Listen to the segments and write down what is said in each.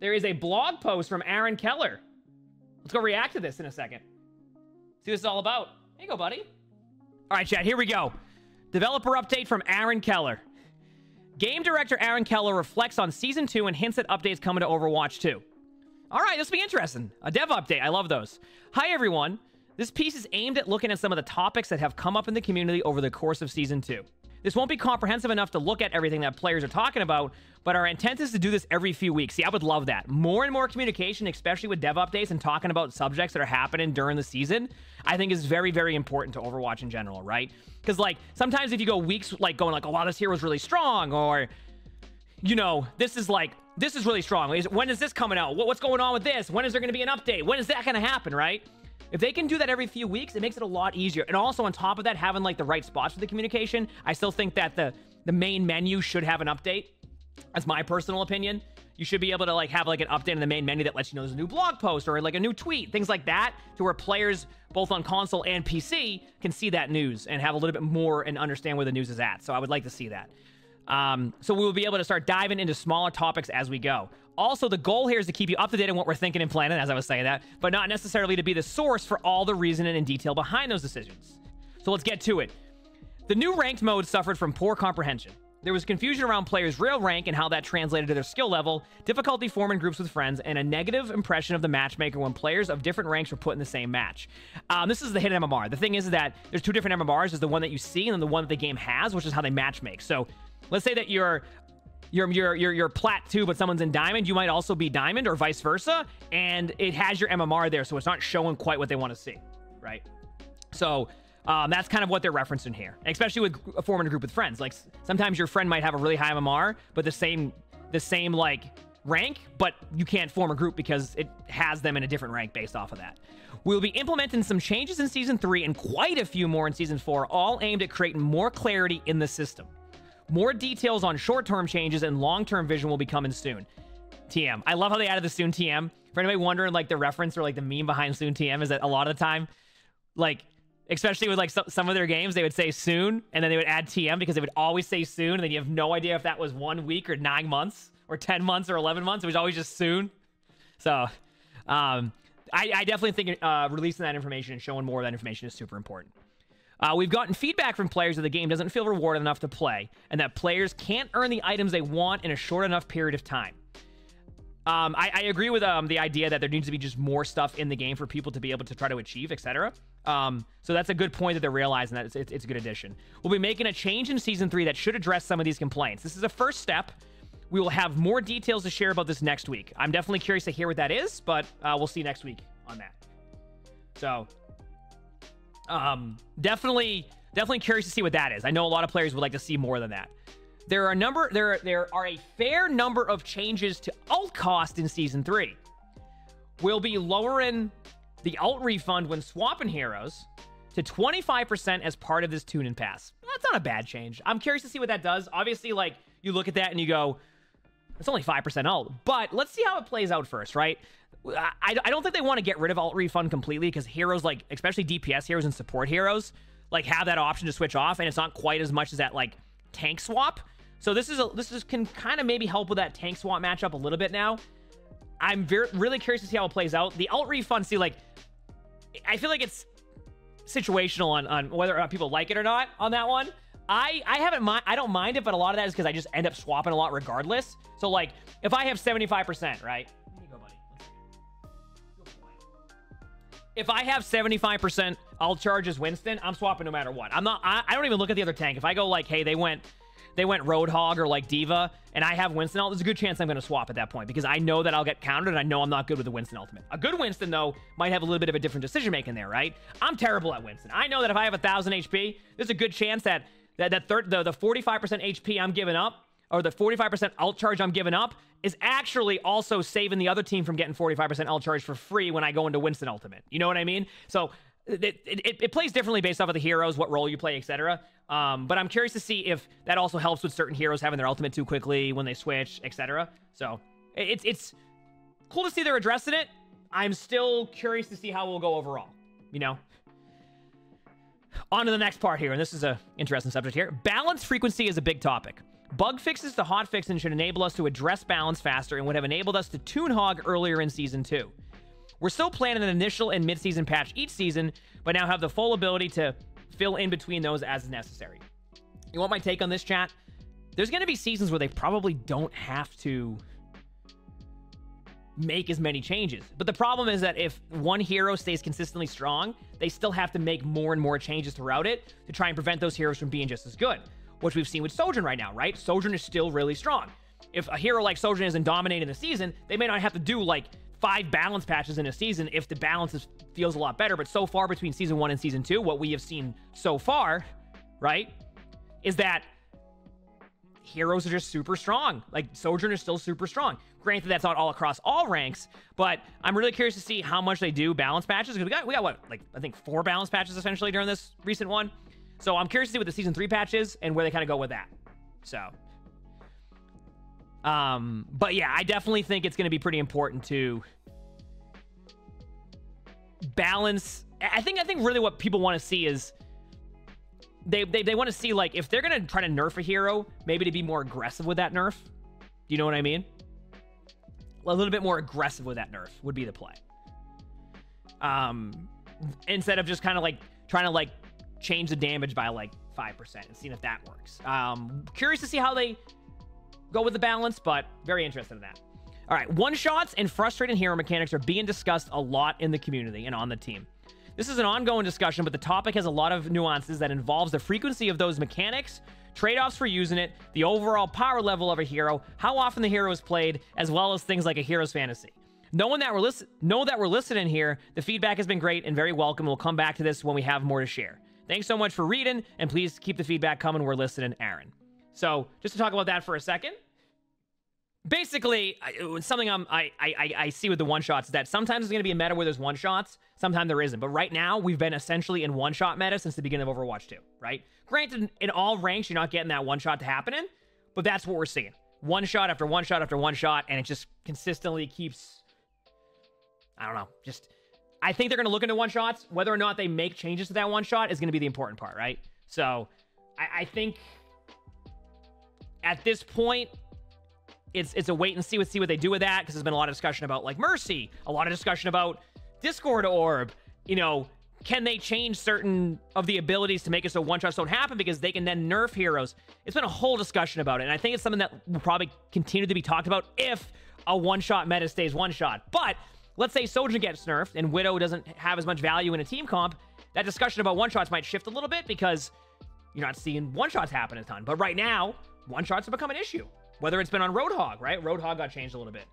There is a blog post from Aaron Keller. Let's go react to this in a second. See what it's all about. Here you go, buddy. All right, chat, here we go. Developer update from Aaron Keller. Game director Aaron Keller reflects on Season 2 and hints at updates coming to Overwatch 2. All right, this will be interesting. A dev update. I love those. Hi, everyone. This piece is aimed at looking at some of the topics that have come up in the community over the course of Season 2. This won't be comprehensive enough to look at everything that players are talking about, but our intent is to do this every few weeks. See, I would love that. More and more communication, especially with dev updates and talking about subjects that are happening during the season, I think is very, very important to Overwatch in general, right? Because, like, sometimes if you go weeks, like, going like, oh, wow, this hero's really strong, or, you know, this is really strong. When is this coming out? What's going on with this? When is there going to be an update? When is that going to happen, right? If they can do that every few weeks, it makes it a lot easier. And also, on top of that, having, like, the right spots for the communication, I still think that the main menu should have an update. That's my personal opinion. You should be able to, like, have, like, an update in the main menu that lets you know there's a new blog post or, like, a new tweet, things like that, to where players, both on console and PC, can see that news and have a little bit more and understand where the news is at. So I would like to see that. So we will be able to start diving into smaller topics as we go. Also, the goal here is to keep you up to date on what we're thinking and planning, as I was saying that, but not necessarily to be the source for all the reasoning and detail behind those decisions. So let's get to it. The new ranked mode suffered from poor comprehension. There was confusion around players' real rank and how that translated to their skill level, difficulty forming groups with friends, and a negative impression of the matchmaker when players of different ranks were put in the same match. This is the hidden MMR. The thing is that there's two different MMRs. There's the one that you see and then the one that the game has, which is how they matchmake. So let's say that you're plat 2, but someone's in diamond. You might also be diamond or vice versa, and it has your MMR there, so it's not showing quite what they want to see, right? So that's kind of what they're referencing here, especially with forming a group with friends. Like, sometimes your friend might have a really high MMR, but the same like rank, but you can't form a group because it has them in a different rank based off of that. We'll be implementing some changes in Season 3 and quite a few more in Season 4, all aimed at creating more clarity in the system. More details on short-term changes and long-term vision will be coming soon. TM. I love how they added the soon TM. For anybody wondering, like, the reference or, like, the meme behind soon TM is that a lot of the time, like, especially with, like, some of their games, they would say soon, and then they would add TM because they would always say soon, and then you have no idea if that was 1 week or 9 months or 10 months or 11 months. It was always just soon. So, I definitely think releasing that information and showing more of that information is super important. We've gotten feedback from players that the game doesn't feel rewarded enough to play, and that players can't earn the items they want in a short enough period of time. I agree with the idea that there needs to be just more stuff in the game for people to be able to try to achieve, etc. So that's a good point that they're realizing that it's a good addition. We'll be making a change in Season 3 that should address some of these complaints. This is a first step. We will have more details to share about this next week. I'm definitely curious to hear what that is, but we'll see next week on that. So definitely curious to see what that is. I know a lot of players would like to see more than that. There are a fair number of changes to ult cost in Season 3. We'll be lowering the ult refund when swapping heroes to 25% as part of this tune and pass. That's not a bad change. I'm curious to see what that does. Obviously, like, you look at that and you go, it's only 5% ult, but let's see how it plays out first, right? I don't think they want to get rid of ult refund completely, because heroes, like, especially DPS heroes and support heroes, like, have that option to switch off, and it's not quite as much as that, like, tank swap. So this can kind of maybe help with that tank swap matchup a little bit now. I'm really curious to see how it plays out. The ult refund, see, like, I feel like it's situational on whether or not people like it or not on that one. I don't mind it, but a lot of that is because I just end up swapping a lot regardless. So, like, if I have 75%, right? Here you go, buddy. If I have 75% ult charge as Winston, I'm swapping no matter what. I don't even look at the other tank. If I go like, hey, they went Roadhog or like Diva, and I have Winston ult, there's a good chance I'm going to swap at that point, because I know that I'll get countered, and I know I'm not good with the Winston ultimate. A good Winston, though, might have a little bit of a different decision-making there, right? I'm terrible at Winston. I know that if I have 1,000 HP, there's a good chance that the 45% HP I'm giving up, or the 45% ult charge I'm giving up, is actually also saving the other team from getting 45% ult charge for free when I go into Winston ultimate. You know what I mean? So it plays differently based off of the heroes, what role you play, etc. But I'm curious to see if that also helps with certain heroes having their ultimate too quickly when they switch, etc. So it's cool to see they're addressing it. I'm still curious to see how we'll go overall, you know? On to the next part here, and this is an interesting subject here. Balance frequency is a big topic. Bug fixes to hot fixing should enable us to address balance faster and would have enabled us to tune hog earlier in Season 2. We're still planning an initial and mid-season patch each season, but now have the full ability to fill in between those as necessary. You want my take on this, chat? There's going to be seasons where they probably don't have to make as many changes. But the problem is that if one hero stays consistently strong, they still have to make more and more changes throughout it to try and prevent those heroes from being just as good, which we've seen with Sojourn right now, right? Sojourn is still really strong. If a hero like Sojourn isn't dominating the season, they may not have to do like 5 balance patches in a season if the balance feels a lot better. But so far between Season 1 and Season 2, what we have seen so far, right, is that heroes are just super strong. Like, Sojourn is still super strong. Granted, that's not all across all ranks, but I'm really curious to see how much they do balance patches, because we got what, like, I think 4 balance patches essentially during this recent one. So I'm curious to see what the Season 3 patch is and where they kind of go with that. So, but yeah, I definitely think it's going to be pretty important to balance. I think really what people want to see is they want to see, like, if they're going to try to nerf a hero, maybe to be more aggressive with that nerf. Do you know what I mean? A little bit more aggressive with that nerf would be the play. Instead of just kind of like trying to like change the damage by like 5% and seeing if that works. Curious to see how they go with the balance, but very interested in that. All right, one-shots and frustrating hero mechanics are being discussed a lot in the community and on the team. This is an ongoing discussion, but the topic has a lot of nuances that involves the frequency of those mechanics, trade-offs for using it, the overall power level of a hero, how often the hero is played, as well as things like a hero's fantasy. Knowing that we're listening here, the feedback has been great and very welcome. We'll come back to this when we have more to share. Thanks so much for reading, and please keep the feedback coming. We're listening, Aaron. So, just to talk about that for a second. Basically, something I see with the one-shots is that sometimes it's going to be a meta where there's one-shots, sometimes there isn't. But right now, we've been essentially in one-shot meta since the beginning of Overwatch 2, right? Granted, in all ranks, you're not getting that one-shot to happening, but that's what we're seeing. One-shot after one-shot after one-shot, and it just consistently keeps... I don't know, just... I think they're going to look into one-shots. Whether or not they make changes to that one-shot is going to be the important part, right? So, I think at this point... It's a wait and see what they do with that, because there's been a lot of discussion about, like, Mercy, a lot of discussion about Discord Orb. You know, can they change certain of the abilities to make it so one-shots don't happen, because they can then nerf heroes? It's been a whole discussion about it, and I think it's something that will probably continue to be talked about if a one-shot meta stays one-shot. But let's say Sojourn gets nerfed and Widow doesn't have as much value in a team comp, that discussion about one-shots might shift a little bit, because you're not seeing one-shots happen a ton. But right now, one-shots have become an issue. Whether it's been on Roadhog, right? Roadhog got changed a little bit.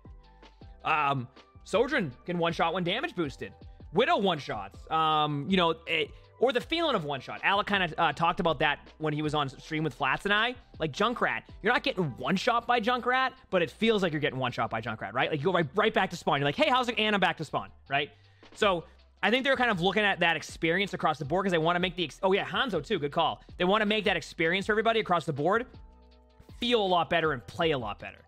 Sojourn can one-shot when damage boosted. Widow one-shots. You know, or the feeling of one-shot. Alec kind of talked about that when he was on stream with Flats and I. Like Junkrat. You're not getting one-shot by Junkrat, but it feels like you're getting one-shot by Junkrat, right? Like you go right back to spawn. You're like, hey, how's it? And I'm back to spawn, right? So I think they're kind of looking at that experience across the board because they want to make the... Oh, yeah, Hanzo, too. Good call. They want to make that experience for everybody across the board feel a lot better and play a lot better.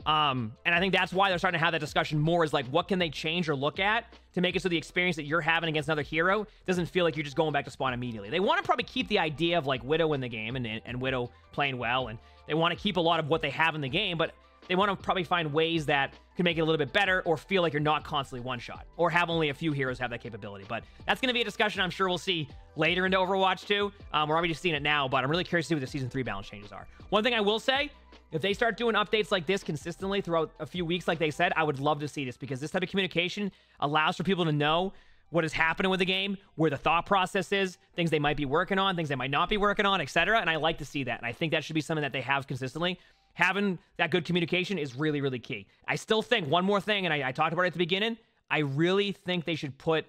And I think that's why they're starting to have that discussion more, is like, what can they change or look at to make it so the experience that you're having against another hero doesn't feel like you're just going back to spawn immediately. They want to probably keep the idea of like Widow in the game and Widow playing well, and they want to keep a lot of what they have in the game, but they want to probably find ways that can make it a little bit better or feel like you're not constantly one-shot or have only a few heroes have that capability. But that's going to be a discussion I'm sure we'll see later into Overwatch 2. We're already seeing it now, but I'm really curious to see what the Season 3 balance changes are. One thing I will say, if they start doing updates like this consistently throughout a few weeks, like they said, I would love to see this, because this type of communication allows for people to know what is happening with the game, where the thought process is, things they might be working on, things they might not be working on, etc. And I like to see that. And I think that should be something that they have consistently. Having that good communication is really, really key. I still think, one more thing, and I talked about it at the beginning, I really think they should put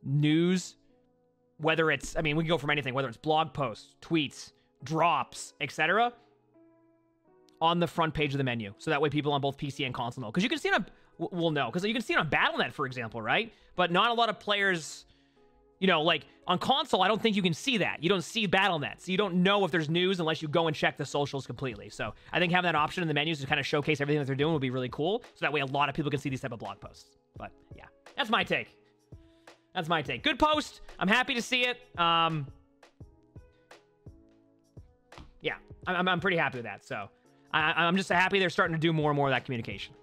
news, whether it's, I mean, we can go from anything, whether it's blog posts, tweets, drops, etc., on the front page of the menu. So that way people on both PC and console know. Because you can see it on, well, no, because you can see it on Battle.net, for example, right? But not a lot of players, you know, like on console, I don't think you can see that. You don't see Battle.net. So you don't know if there's news unless you go and check the socials completely. So I think having that option in the menus to kind of showcase everything that they're doing would be really cool. So that way a lot of people can see these type of blog posts. But yeah, that's my take. That's my take. Good post. I'm happy to see it. Yeah, I'm pretty happy with that. So I'm just happy they're starting to do more and more of that communication.